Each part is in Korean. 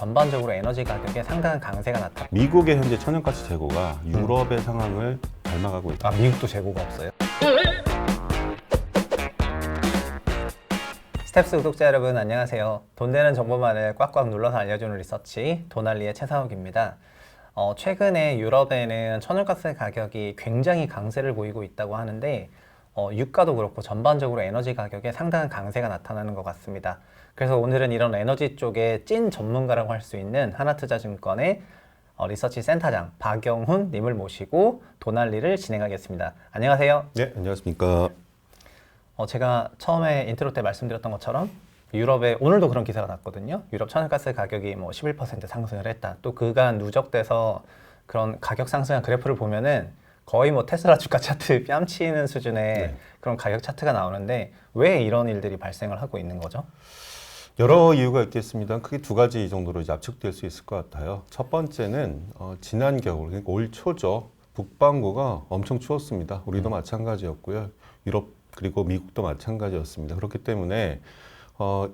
전반적으로 에너지 가격에 상당한 강세가 나타. 미국의 현재 천연가스 재고가 유럽의 상황을 닮아가고 있다. 미국도 재고가 없어요? 스텝스 구독자 여러분 안녕하세요. 돈 되는 정보만을 꽉꽉 눌러서 알려주는 리서치 도날리의 최상욱입니다. 최근에 유럽에는 천연가스 가격이 굉장히 강세를 보이고 있다고 하는데 유가도 그렇고 전반적으로 에너지 가격에 상당한 강세가 나타나는 것 같습니다. 그래서 오늘은 이런 에너지 쪽에 찐 전문가라고 할 수 있는 하나투자증권의 리서치 센터장 박영훈 님을 모시고 도날리를 진행하겠습니다. 안녕하세요. 네, 안녕하십니까. 제가 처음에 인트로 때 말씀드렸던 것처럼 유럽에 오늘도 그런 기사가 났거든요. 유럽 천연가스 가격이 11% 상승을 했다. 또 그간 누적돼서 그런 가격 상승한 그래프를 보면은 거의 테슬라 주가 차트 뺨치는 수준의 그런 가격 차트가 나오는데 왜 이런 일들이 발생을 하고 있는 거죠? 여러 이유가 있겠습니다. 크게 두 가지 정도로 이제 압축될 수 있을 것 같아요. 첫 번째는 지난 겨울, 그러니까 올 초죠. 북반구가 엄청 추웠습니다. 우리도 마찬가지였고요. 유럽 그리고 미국도 마찬가지였습니다. 그렇기 때문에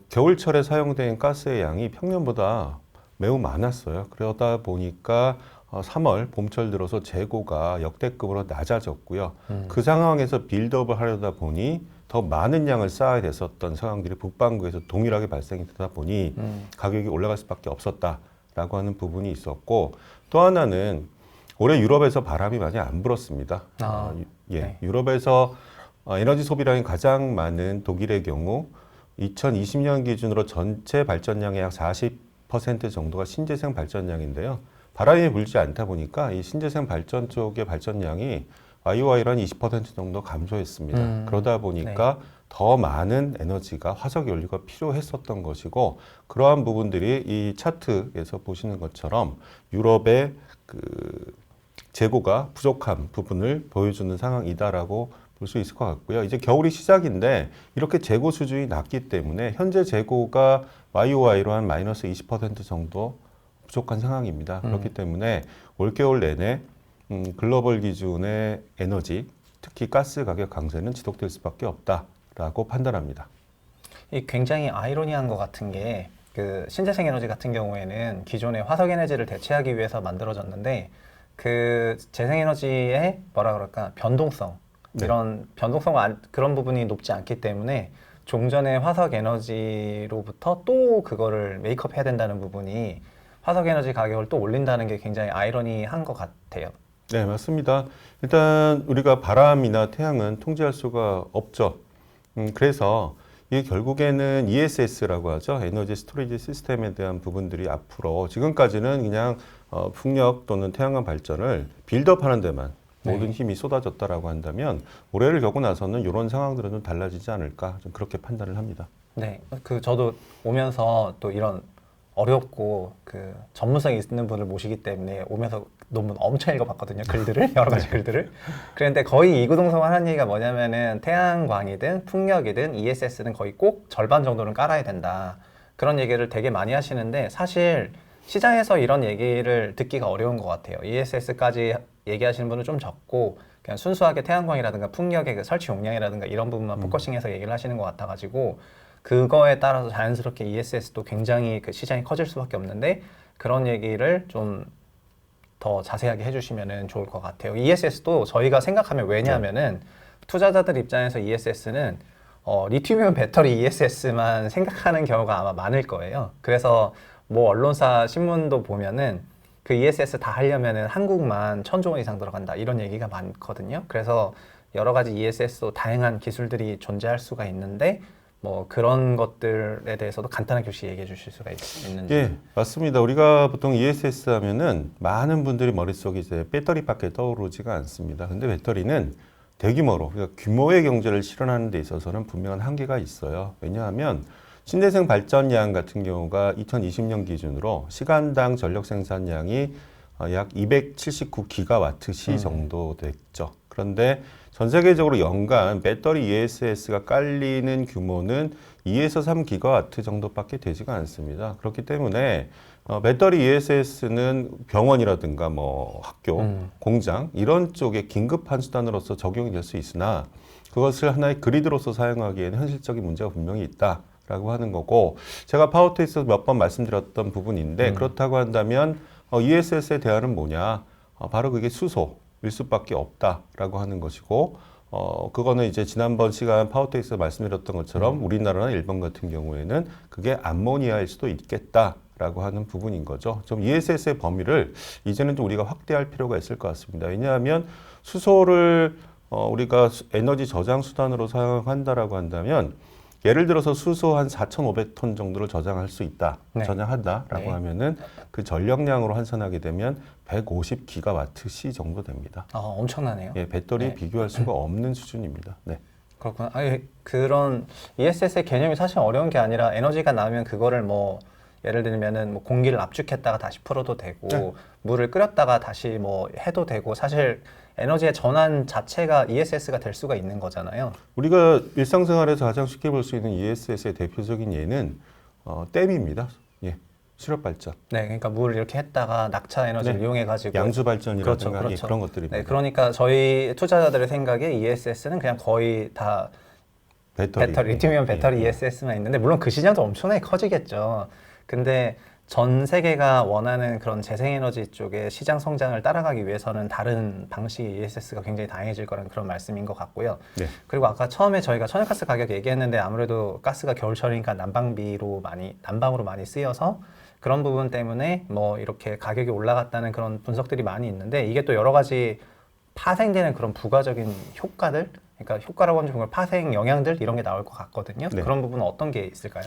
겨울철에 사용된 가스의 양이 평년보다 매우 많았어요. 그러다 보니까 3월 봄철 들어서 재고가 역대급으로 낮아졌고요. 그 상황에서 빌드업을 하려다 보니 더 많은 양을 쌓아야 됐었던 상황들이 북반구에서 동일하게 발생이 되다 보니 가격이 올라갈 수밖에 없었다라고 하는 부분이 있었고, 또 하나는 올해 유럽에서 바람이 많이 안 불었습니다. 네. 유럽에서 에너지 소비량이 가장 많은 독일의 경우 2020년 기준으로 전체 발전량의 약 40% 정도가 신재생 발전량인데요. 바람이 불지 않다 보니까 이 신재생 발전 쪽의 발전량이 YOY로 한 20% 정도 감소했습니다. 그러다 보니까 더 많은 에너지가 화석 연료가 필요했었던 것이고, 그러한 부분들이 이 차트에서 보시는 것처럼 유럽의 그 재고가 부족한 부분을 보여주는 상황이다라고 볼 수 있을 것 같고요. 이제 겨울이 시작인데 이렇게 재고 수준이 낮기 때문에 현재 재고가 YOY로 한 마이너스 20% 정도 부족한 상황입니다. 그렇기 때문에 올겨울 내내 글로벌 기준의 에너지, 특히 가스 가격 강세는 지속될 수밖에 없다라고 판단합니다. 이 굉장히 아이러니한 것 같은 게 그 신재생 에너지 같은 경우에는 기존의 화석 에너지를 대체하기 위해서 만들어졌는데 그 재생 에너지의 변동성 이런 그런 부분이 높지 않기 때문에 종전의 화석 에너지로부터 또 그거를 메이크업 해야 된다는 부분이 화석 에너지 가격을 또 올린다는 게 굉장히 아이러니한 것 같아요. 네, 맞습니다. 일단 우리가 바람이나 태양은 통제할 수가 없죠. 그래서 이게 결국에는 ESS라고 하죠. 에너지 스토리지 시스템에 대한 부분들이 앞으로 지금까지는 그냥 풍력 또는 태양광 발전을 빌드업하는 데만 모든 힘이 쏟아졌다라고 한다면 올해를 겪고 나서는 이런 상황들은 좀 달라지지 않을까, 좀 그렇게 판단을 합니다. 네, 저도 오면서 또 이런 어렵고 그 전문성이 있는 분을 모시기 때문에 오면서 논문 엄청 읽어봤거든요. 글들을 여러 가지 글들을. 그런데 거의 이구동성하는 얘기가 뭐냐면은 태양광이든 풍력이든 ESS는 거의 꼭 절반 정도는 깔아야 된다. 그런 얘기를 되게 많이 하시는데 사실 시장에서 이런 얘기를 듣기가 어려운 것 같아요. ESS까지 얘기하시는 분은 좀 적고 그냥 순수하게 태양광이라든가 풍력의 그 설치 용량이라든가 이런 부분만 포커싱해서 얘기를 하시는 것 같아가지고 그거에 따라서 자연스럽게 ESS도 굉장히 그 시장이 커질 수밖에 없는데 그런 얘기를 좀 더 자세하게 해주시면 좋을 것 같아요. ESS도 저희가 생각하면 왜냐하면은 투자자들 입장에서 ESS는 리튬이온 배터리 ESS만 생각하는 경우가 아마 많을 거예요. 그래서 언론사 신문도 보면은 그 ESS 다 하려면은 한국만 1,000조 원 이상 들어간다 이런 얘기가 많거든요. 그래서 여러 가지 ESS도 다양한 기술들이 존재할 수가 있는데 그런 것들에 대해서도 간단하게 혹시 얘기해 주실 수가 있는지. 예, 맞습니다. 우리가 보통 ESS 하면은 많은 분들이 머릿속에 이제 배터리밖에 떠오르지가 않습니다. 근데 배터리는 대규모로, 그러니까 규모의 경제를 실현하는 데 있어서는 분명한 한계가 있어요. 왜냐하면 신재생 발전량 같은 경우가 2020년 기준으로 시간당 전력 생산량이 약 279기가와트시 정도 됐죠. 그런데 전 세계적으로 연간 배터리 ESS가 깔리는 규모는 2에서 3기가와트 정도밖에 되지가 않습니다. 그렇기 때문에 배터리 ESS는 병원이라든가 학교, 공장 이런 쪽에 긴급한 수단으로서 적용이 될 수 있으나 그것을 하나의 그리드로서 사용하기에는 현실적인 문제가 분명히 있다. 라고 하는 거고, 제가 파워테이스에서 몇 번 말씀드렸던 부분인데, 그렇다고 한다면 ESS의 대안은 뭐냐? 바로 그게 수소일 수밖에 없다라고 하는 것이고, 그거는 이제 지난번 시간 파워테이스에서 말씀드렸던 것처럼 우리나라나 일본 같은 경우에는 그게 암모니아일 수도 있겠다라고 하는 부분인 거죠. 좀 ESS의 범위를 이제는 좀 우리가 확대할 필요가 있을 것 같습니다. 왜냐하면 수소를 우리가 에너지 저장 수단으로 사용한다라고 한다면, 예를 들어서 수소 한 4,500톤 정도를 저장할 수 있다, 네. 저장한다라고 네. 하면은 그 전력량으로 환산하게 되면 150기가와트/시 정도 됩니다. 엄청나네요. 예, 배터리 네. 비교할 수가 없는 수준입니다. 네. 그렇구나. 아니, 그런 ESS의 개념이 사실 어려운 게 아니라 에너지가 나오면 그거를 뭐 예를 들면은 뭐 공기를 압축했다가 다시 풀어도 되고 네. 물을 끓였다가 다시 뭐 해도 되고 사실 에너지의 전환 자체가 ESS가 될 수가 있는 거잖아요. 우리가 일상생활에서 가장 쉽게 볼 수 있는 ESS의 대표적인 예는 댐입니다. 예, 수력 발전, 네, 그러니까 물을 이렇게 했다가 낙차 에너지를 네. 이용해 가지고 양수 발전이라든가 그렇죠, 예, 그렇죠. 그런 것들입니다. 네, 그러니까 저희 투자자들의 생각에 ESS는 그냥 거의 다 배터리, 리튬이온 배터리 예, 예. ESS만 있는데 물론 그 시장도 엄청나게 커지겠죠. 근데 전 세계가 원하는 그런 재생에너지 쪽의 시장 성장을 따라가기 위해서는 다른 방식의 ESS가 굉장히 다양해질 거라는 그런 말씀인 것 같고요. 네. 그리고 아까 처음에 저희가 천연가스 가격 얘기했는데 아무래도 가스가 겨울철이니까 난방으로 많이 쓰여서 그런 부분 때문에 뭐 이렇게 가격이 올라갔다는 그런 분석들이 많이 있는데 이게 또 여러 가지 파생되는 그런 부가적인 효과들, 그러니까 효과라고 하면 정말 파생 영향들 이런 게 나올 것 같거든요. 네. 그런 부분은 어떤 게 있을까요?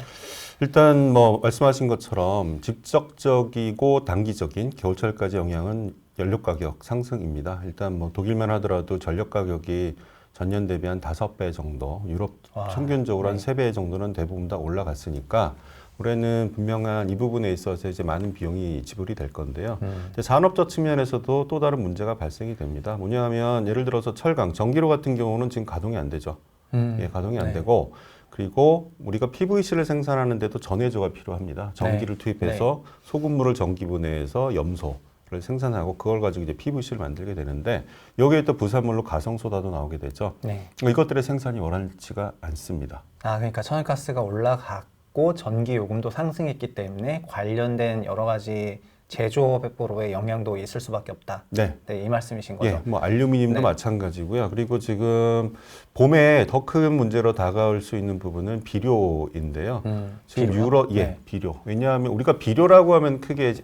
일단 뭐 말씀하신 것처럼 직접적이고 단기적인 겨울철까지 영향은 연료 가격 상승입니다. 일단 뭐 독일만 하더라도 전력 가격이 전년 대비 한 5배 정도, 유럽 와, 평균적으로 한 네. 3배 정도는 대부분 다 올라갔으니까 올해는 분명한 이 부분에 있어서 이제 많은 비용이 지불이 될 건데요. 근데 산업적 측면에서도 또 다른 문제가 발생이 됩니다. 뭐냐면 예를 들어서 철강, 전기로 같은 경우는 지금 가동이 안 되죠. 예, 가동이 안 네. 되고, 그리고 우리가 PVC를 생산하는데도 전해조가 필요합니다. 전기를 투입해서 소금물을 전기분해해서 염소를 생산하고 그걸 가지고 이제 PVC를 만들게 되는데 여기에 또 부산물로 가성소다도 나오게 되죠. 네. 이것들의 생산이 원활치가 않습니다. 그러니까 천연가스가 올라갔고 전기 요금도 상승했기 때문에 관련된 여러 가지 제조업으로의 영향도 있을 수밖에 없다. 네. 네, 이 말씀이신 거죠. 예, 뭐 알루미늄도 네. 마찬가지고요. 그리고 지금 봄에 더 큰 문제로 다가올 수 있는 부분은 비료인데요. 지금 비료요? 예, 네. 비료. 왜냐하면 우리가 비료라고 하면 크게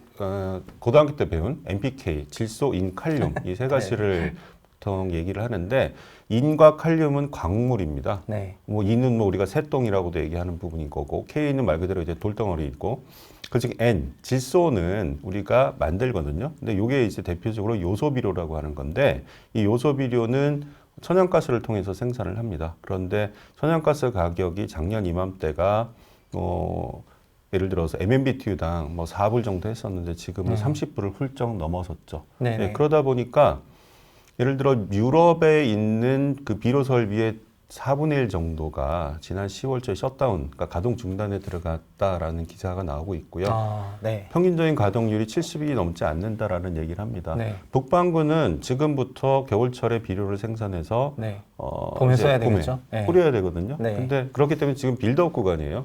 고등학교 때 배운 NPK, 질소, 인, 칼륨 이 세 가지를 보통 얘기를 하는데 인과 칼륨은 광물입니다. 네. 뭐 인은 뭐 우리가 새똥이라고도 얘기하는 부분인 거고, K는 말 그대로 이제 돌덩어리이고, 그중 N, 질소는 우리가 만들거든요. 근데 이게 이제 대표적으로 요소 비료라고 하는 건데, 이 요소 비료는 천연가스를 통해서 생산을 합니다. 그런데 천연가스 가격이 작년 이맘때가 예를 들어서 MMBTU당 뭐 4불 정도 했었는데 지금은 30불을 훌쩍 넘어섰죠. 네네. 예, 그러다 보니까 예를 들어 유럽에 있는 그 비료 설비의 4분의 1 정도가 지난 10월초에 셧다운, 그러니까 가동 중단에 들어갔다라는 기사가 나오고 있고요. 네. 평균적인 가동률이 70이 넘지 않는다라는 얘기를 합니다. 네. 북반구는 지금부터 겨울철에 비료를 생산해서 네. 봄에 이제 써야 봄에 되겠죠? 네. 뿌려야 되거든요. 네. 근데 그렇기 때문에 지금 빌드업 구간이에요.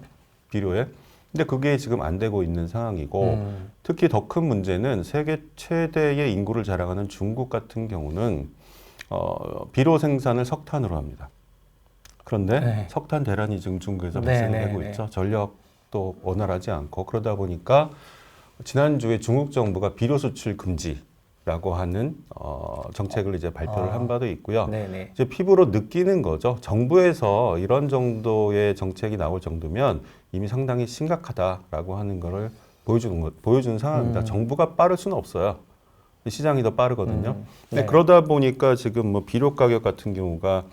비료에. 근데 그게 지금 안 되고 있는 상황이고, 특히 더 큰 문제는 세계 최대의 인구를 자랑하는 중국 같은 경우는 비료 생산을 석탄으로 합니다. 그런데 네. 석탄 대란이 지금 중국에서 네, 발생이 네, 되고 네. 있죠. 전력도 원활하지 않고, 그러다 보니까 지난주에 중국 정부가 비료 수출 금지라고 하는 정책을 이제 발표를 한 바도 있고요. 네네. 이제 피부로 느끼는 거죠. 정부에서 이런 정도의 정책이 나올 정도면 이미 상당히 심각하다라고 하는 거를 보여주는 상황입니다. 정부가 빠를 수는 없어요. 시장이 더 빠르거든요. 근데 네. 그러다 보니까 지금 뭐 비료 가격 같은 경우가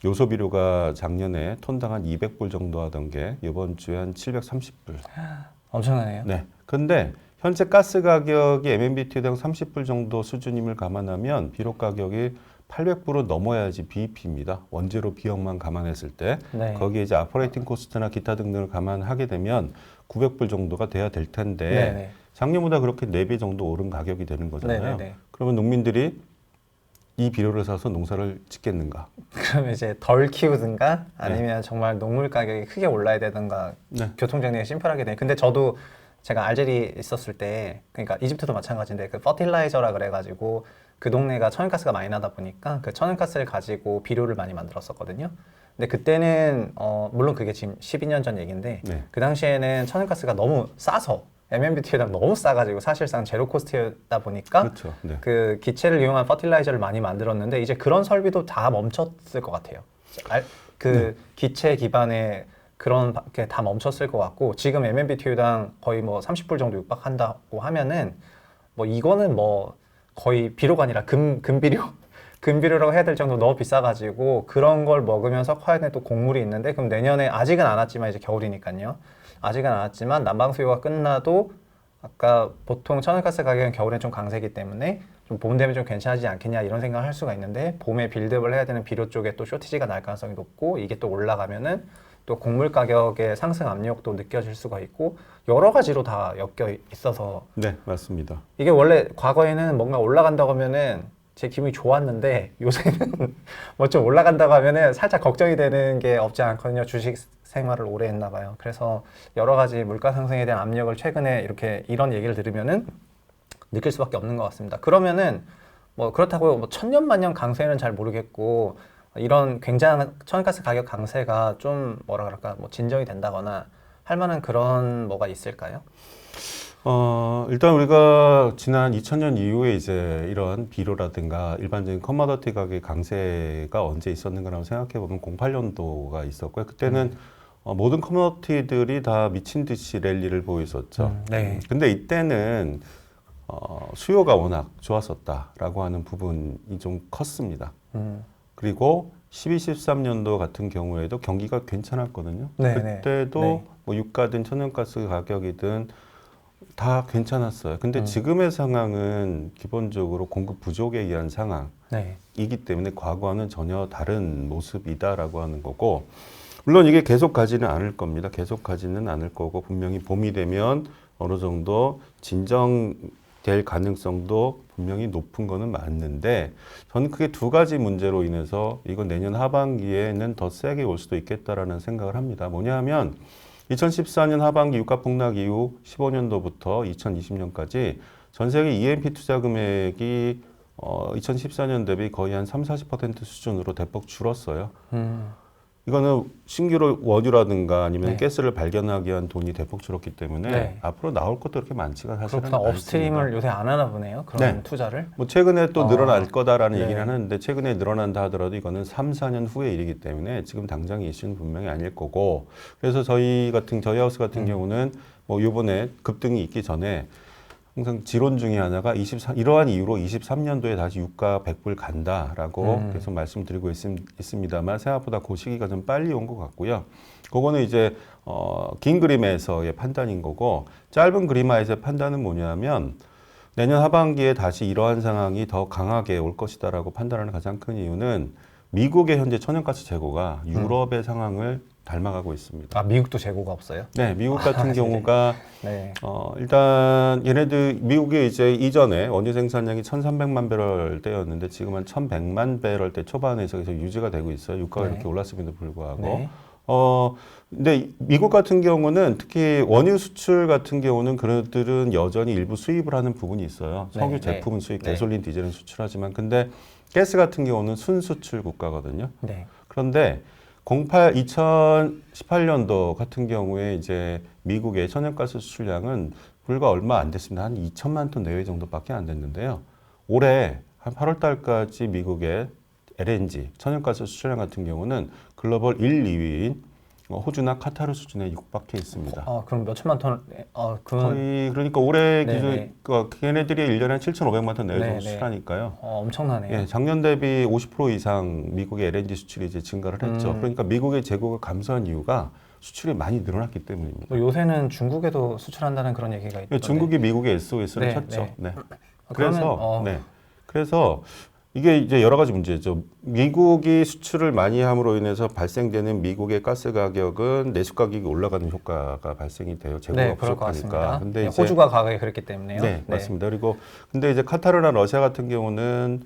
요소 비료가 작년에 톤당 한 200불 정도 하던 게 이번 주에 한 730불. 엄청나네요. 네. 근데 현재 가스 가격이 MMBTU당 30불 정도 수준임을 감안하면 비료 가격이 800불은 넘어야지 BEP입니다. 원재료 비용만 감안했을 때. 네. 거기에 이제 아퍼레이팅 코스트나 기타 등등을 감안하게 되면 900불 정도가 돼야 될 텐데 네네. 작년보다 그렇게 4배 정도 오른 가격이 되는 거잖아요. 네네네. 그러면 농민들이 이 비료를 사서 농사를 짓겠는가? 그럼 이제 덜 키우든가 아니면 정말 농물 가격이 크게 올라야 되든가 네. 교통정리가 심플하게 돼. 근데 저도 제가 알제리 있었을 때, 그러니까 이집트도 마찬가지인데 그 퍼틸라이저라 그래가지고 그 동네가 천연가스가 많이 나다 보니까 그 천연가스를 가지고 비료를 많이 만들었었거든요. 근데 그때는 물론 그게 지금 12년 전 얘기인데 네. 그 당시에는 천연가스가 너무 싸서 MMBTU당 너무 싸가지고 사실상 제로 코스트였다 보니까 그렇죠. 네. 그 기체를 이용한 퍼틸라이저를 많이 만들었는데 이제 그런 설비도 다 멈췄을 것 같아요. 그 기체 기반의 그런 게 다 멈췄을 것 같고 지금 MMBTU당 거의 뭐 30불 정도 육박한다고 하면은 뭐 이거는 뭐 거의 비료가 아니라 금비료 금비료라고 해야 될 정도로 너무 비싸가지고 그런 걸 먹으면서 커야 되는 또 곡물이 있는데 그럼 내년에 아직은 안 왔지만 이제 겨울이니까요. 아직은 안 왔지만 난방 수요가 끝나도 아까 보통 천연가스 가격은 겨울엔 좀 강세기 때문에 좀 봄 되면 좀 괜찮아지지 않겠냐 이런 생각을 할 수가 있는데 봄에 빌드업을 해야 되는 비료 쪽에 또 쇼티지가 날 가능성이 높고 이게 또 올라가면은 또 곡물 가격의 상승 압력도 느껴질 수가 있고 여러 가지로 다 엮여 있어서 네, 맞습니다. 이게 원래 과거에는 뭔가 올라간다고 하면은 제 기분이 좋았는데 요새는 뭐 좀 올라간다고 하면은 살짝 걱정이 되는 게 없지 않거든요. 주식 생활을 오래 했나 봐요. 그래서 여러 가지 물가 상승에 대한 압력을 최근에 이렇게 이런 얘기를 들으면은 느낄 수밖에 없는 것 같습니다. 그러면은 뭐 그렇다고 뭐 천년만년 강세는 잘 모르겠고 이런 굉장한 천연가스 가격 강세가 좀 뭐라 그럴까 뭐 진정이 된다거나 할 만한 그런 뭐가 있을까요? 일단 우리가 지난 2000년 이후에 이제 이런 비료라든가 일반적인 커머더티 가격의 강세가 언제 있었는가라고 생각해 보면 08년도가 있었고요. 그때는 모든 커머더티들이 다 미친 듯이 랠리를 보였었죠. 네. 근데 이때는 수요가 워낙 좋았었다라고 하는 부분이 좀 컸습니다. 그리고 12, 13년도 같은 경우에도 경기가 괜찮았거든요. 네, 그때도 네. 뭐 유가든 천연가스 가격이든 다 괜찮았어요. 근데 음. 지금의 상황은 기본적으로 공급 부족에 의한 상황이기 네. 때문에 과거와는 전혀 다른 모습이다라고 하는 거고, 물론 이게 계속 가지는 않을 겁니다. 계속 가지는 않을 거고, 분명히 봄이 되면 어느 정도 진정될 가능성도 분명히 높은 거는 맞는데, 저는 크게 두 가지 문제로 인해서 이건 내년 하반기에는 더 세게 올 수도 있겠다라는 생각을 합니다. 뭐냐 하면 2014년 하반기 유가 폭락 이후 15년도부터 2020년까지 전 세계 E&P 투자 금액이 2014년 대비 거의 한 3-40% 수준으로 대폭 줄었어요. 이거는 신규로 원유라든가 아니면 네. 가스를 발견하기 위한 돈이 대폭 줄었기 때문에 네. 앞으로 나올 것도 그렇게 많지가 사실은 그렇구나. 업스트림을 않습니다. 요새 안 하나 보네요. 그런 네. 투자를. 뭐 최근에 또 늘어날 거다라는 네. 얘기는 하는데 최근에 늘어난다 하더라도 이거는 3, 4년 후의 일이기 때문에 지금 당장 이슈는 분명히 아닐 거고, 그래서 저희 하우스 같은 경우는 뭐 이번에 급등이 있기 전에 항상 지론 중에 하나가 이러한 이유로 23년도에 다시 유가 100불 간다라고 계속 말씀드리고 있습니다만 생각보다 그 시기가 좀 빨리 온 것 같고요. 그거는 이제 긴 그림에서의 판단인 거고, 짧은 그림화에서의 판단은 뭐냐면 내년 하반기에 다시 이러한 상황이 더 강하게 올 것이다라고 판단하는 가장 큰 이유는 미국의 현재 천연가스 재고가 유럽의 상황을 닮아가고 있습니다. 아, 미국도 재고가 없어요? 네, 미국 같은 경우가 네. 일단 미국이 이제 이전에 원유 생산량이 1,300만 배럴대였는데 지금은 1,100만 배럴대 초반에서 계속 유지가 되고 있어요. 유가가 네. 이렇게 올랐음에도 불구하고. 네. 근데 미국 같은 경우는 특히 원유 수출 같은 경우는 그들은 여전히 일부 수입을 하는 부분이 있어요. 석유 네, 제품은 네. 수입, 네. 가솔린, 디젤은 수출하지만 근데 가스 같은 경우는 순수출 국가거든요. 네. 그런데 2018년도 같은 경우에 이제 미국의 천연가스 수출량은 불과 얼마 안 됐습니다. 한 2천만 톤 내외 정도밖에 안 됐는데요. 올해 한 8월 달까지 미국의 LNG, 천연가스 수출량 같은 경우는 글로벌 1, 2위인 호주나 카타르 수준에 육박해 있습니다. 그럼 몇 천만 톤? 거의 그러니까 올해 네, 기준 네. 걔네들이 1년에 한 7,500만 톤 내외 네, 정도 네. 수출하니까요. 엄청나네요. 예, 작년 대비 50% 이상 미국의 LNG 수출이 이제 증가를 했죠. 그러니까 미국의 재고가 감소한 이유가 수출이 많이 늘어났기 때문입니다. 뭐 요새는 중국에도 수출한다는 그런 얘기가 있던데. 중국이 미국의 SOS를 네, 쳤죠. 네. 네. 그러면, 그래서 이게 이제 여러 가지 문제죠. 미국이 수출을 많이 함으로 인해서 발생되는 미국의 가스 가격은 내수 가격이 올라가는 효과가 발생이 돼요. 재고가 네, 그럴 것 부족하니까. 같습니다. 근데 네, 이제 호주가 가격이 그렇기 때문에요. 네, 맞습니다. 그리고 근데 이제 카타르나 러시아 같은 경우는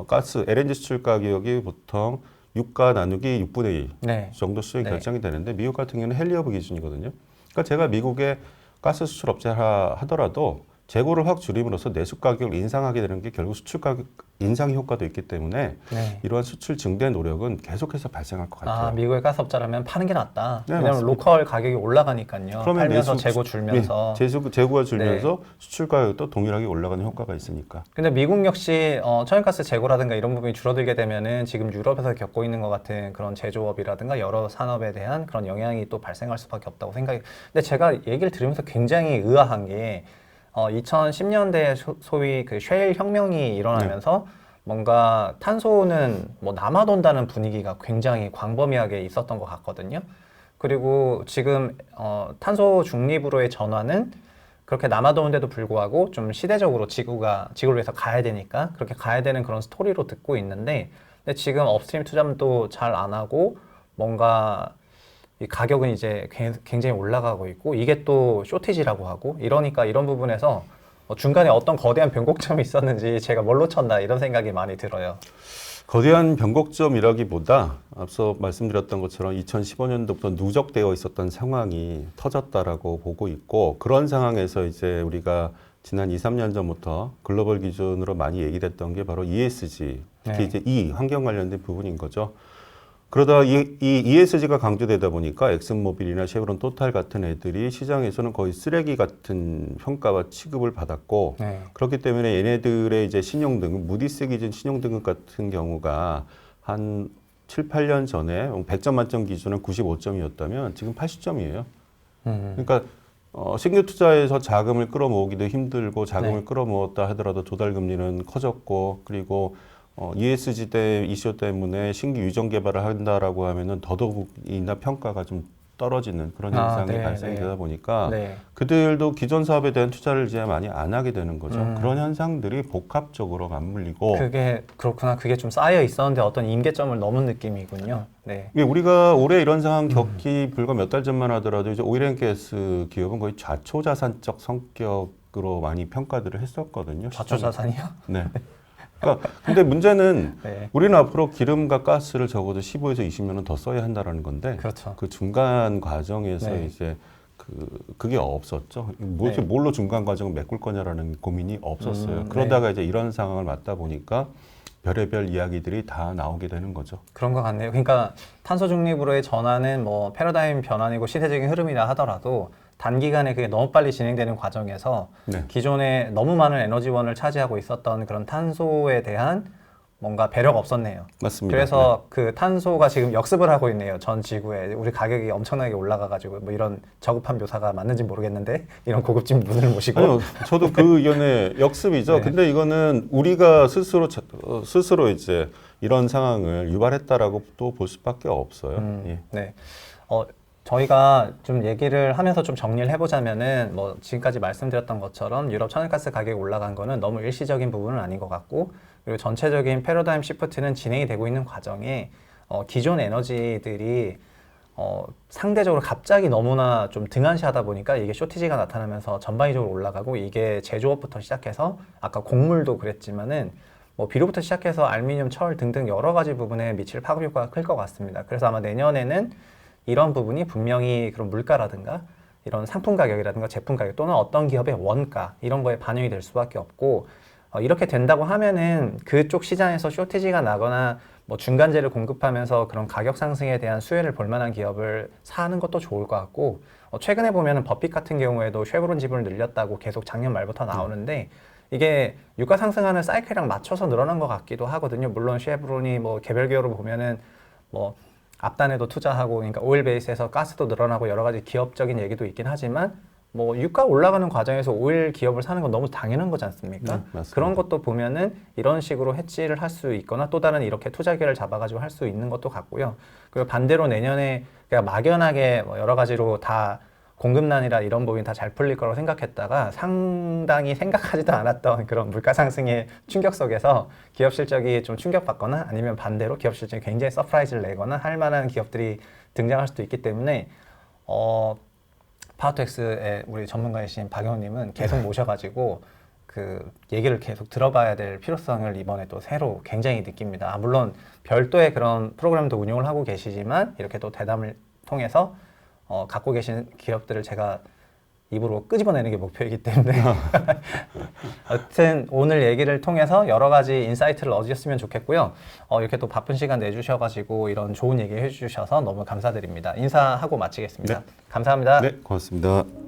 가스 LNG 수출 가격이 보통 유가 나누기 6분의 1 네. 정도 수준이 네. 결정이 되는데 미국 같은 경우는 헨리허브 기준이거든요. 그러니까 제가 미국에 가스 수출 업체라 하더라도 재고를 확 줄임으로써 내수 가격을 인상하게 되는 게 결국 수출 가격 인상 효과도 있기 때문에 네. 이러한 수출 증대 노력은 계속해서 발생할 것 같아요. 미국의 가스업자라면 파는 게 낫다. 네, 왜냐면 맞습니다. 로컬 가격이 올라가니까요. 그러면 팔면서 내수- 재고 줄면서. 재고가 줄면서 수출 가격도 동일하게 올라가는 효과가 있으니까. 근데 미국 역시 천연가스 재고라든가 이런 부분이 줄어들게 되면은 지금 유럽에서 겪고 있는 것 같은 그런 제조업이라든가 여러 산업에 대한 그런 영향이 또 발생할 수밖에 없다고 생각이. 근데 제가 얘기를 들으면서 굉장히 의아한 게 2010년대에 소위 그 쉐일 혁명이 일어나면서 뭔가 탄소는 뭐 남아돈다는 분위기가 굉장히 광범위하게 있었던 것 같거든요. 그리고 지금 탄소 중립으로의 전환은 그렇게 남아도는데도 불구하고 좀 시대적으로 지구를 위해서 가야 되니까 그렇게 가야 되는 그런 스토리로 듣고 있는데, 근데 지금 업스트림 투자도 잘 안 하고 뭔가 이 가격은 이제 굉장히 올라가고 있고 이게 또 쇼티지라고 하고 이러니까 이런 부분에서 중간에 어떤 거대한 변곡점이 있었는지 제가 뭘로 쳤나 이런 생각이 많이 들어요. 거대한 변곡점이라기보다 앞서 말씀드렸던 것처럼 2015년도부터 누적되어 있었던 상황이 터졌다라고 보고 있고, 그런 상황에서 이제 우리가 지난 2, 3년 전부터 글로벌 기준으로 많이 얘기됐던 게 바로 ESG, 특히 네. 이제 E, 환경 관련된 부분인 거죠. 그러다 이 ESG가 강조되다 보니까 엑슨모빌이나 쉐브론, 토탈 같은 애들이 시장에서는 거의 쓰레기 같은 평가와 취급을 받았고, 네. 그렇기 때문에 얘네들의 이제 신용등급, 무디스 기준 신용등급 같은 경우가 한 7, 8년 전에 100점 만점 기준은 95점이었다면 지금 80점이에요. 그러니까 신규 투자에서 자금을 끌어모으기도 힘들고 자금을 네. 끌어모았다 하더라도 조달금리는 커졌고, 그리고 ESG 이슈 때문에 신규 유전 개발을 한다라고 하면은 더더욱이나 평가가 좀 떨어지는 그런 현상이 네, 발생되다 네. 보니까 네. 그들도 기존 사업에 대한 투자를 이제 많이 안 하게 되는 거죠. 그런 현상들이 복합적으로 맞물리고, 그게 그렇구나. 그게 좀 쌓여 있었는데 어떤 임계점을 넘은 느낌이군요. 네. 이게 우리가 올해 이런 상황 겪기 불과 몇 달 전만 하더라도 이제 오일앤가스 기업은 거의 좌초자산적 성격으로 많이 평가들을 했었거든요. 좌초자산이요? 네. 그러니까 근데 문제는 네. 우리는 앞으로 기름과 가스를 적어도 15에서 20년은 더 써야 한다라는 건데, 그렇죠. 그 중간 과정에서 네. 이제 그게 없었죠. 뭘로 중간 과정을 메꿀 거냐라는 고민이 없었어요. 그러다가 이제 이런 상황을 맞다 보니까 별의별 이야기들이 다 나오게 되는 거죠. 그런 것 같네요. 그러니까 탄소 중립으로의 전환은 뭐 패러다임 변환이고 시대적인 흐름이라 하더라도 단기간에 그게 너무 빨리 진행되는 과정에서 네. 기존에 너무 많은 에너지원을 차지하고 있었던 그런 탄소에 대한 뭔가 배려가 없었네요. 맞습니다. 그래서 그 탄소가 지금 역습을 하고 있네요. 전 지구에. 우리 가격이 엄청나게 올라가가지고 뭐 이런 저급한 묘사가 맞는지 모르겠는데 이런 고급진 분을 모시고. 아니요, 저도 그 의견의 역습이죠. 네. 근데 이거는 우리가 스스로 이제 이런 상황을 유발했다라고 또 볼 수밖에 없어요. 예. 네. 저희가 좀 얘기를 하면서 좀 정리를 해보자면은 뭐 지금까지 말씀드렸던 것처럼 유럽 천연가스 가격이 올라간 거는 너무 일시적인 부분은 아닌 것 같고, 그리고 전체적인 패러다임 시프트는 진행이 되고 있는 과정에 기존 에너지들이 상대적으로 갑자기 너무나 좀 등한시하다 보니까 이게 쇼티지가 나타나면서 전방위적으로 올라가고, 이게 제조업부터 시작해서 아까 곡물도 그랬지만은 뭐 비료부터 시작해서 알루미늄, 철 등등 여러 가지 부분에 미칠 파급 효과가 클 것 같습니다. 그래서 아마 내년에는 이런 부분이 분명히 그런 물가라든가 이런 상품 가격이라든가 제품 가격 또는 어떤 기업의 원가 이런 거에 반영이 될 수밖에 없고, 이렇게 된다고 하면은 그쪽 시장에서 쇼티지가 나거나 뭐 중간재를 공급하면서 그런 가격 상승에 대한 수혜를 볼 만한 기업을 사는 것도 좋을 것 같고, 최근에 보면은 버핏 같은 경우에도 쉐브론 지분을 늘렸다고 계속 작년 말부터 나오는데 이게 유가 상승하는 사이클이랑 맞춰서 늘어난 것 같기도 하거든요. 물론 쉐브론이 뭐 개별 기업으로 보면은 뭐 앞단에도 투자하고, 그러니까 오일 베이스에서 가스도 늘어나고 여러 가지 기업적인 얘기도 있긴 하지만 뭐 유가 올라가는 과정에서 오일 기업을 사는 건 너무 당연한 거지 않습니까? 맞습니다. 그런 것도 보면은 이런 식으로 해지를 할 수 있거나 또 다른 이렇게 투자 기회를 잡아가지고 할 수 있는 것도 같고요. 그리고 반대로 내년에 그냥 막연하게 뭐 여러 가지로 다 공급난이라 이런 부분이 다 잘 풀릴 거라고 생각했다가 상당히 생각하지도 않았던 그런 물가 상승의 충격 속에서 기업 실적이 좀 충격받거나 아니면 반대로 기업 실적이 굉장히 서프라이즈를 내거나 할 만한 기업들이 등장할 수도 있기 때문에 파워투엑스의 우리 전문가이신 박영호님은 계속 모셔가지고 그 얘기를 계속 들어봐야 될 필요성을 이번에 또 새로 굉장히 느낍니다. 물론 별도의 그런 프로그램도 운용을 하고 계시지만 이렇게 또 대담을 통해서 갖고 계신 기업들을 제가 입으로 끄집어내는 게 목표이기 때문에 여튼 오늘 얘기를 통해서 여러 가지 인사이트를 얻으셨으면 좋겠고요. 이렇게 또 바쁜 시간 내주셔가지고 이런 좋은 얘기 해주셔서 너무 감사드립니다. 인사하고 마치겠습니다. 네. 감사합니다. 네, 고맙습니다.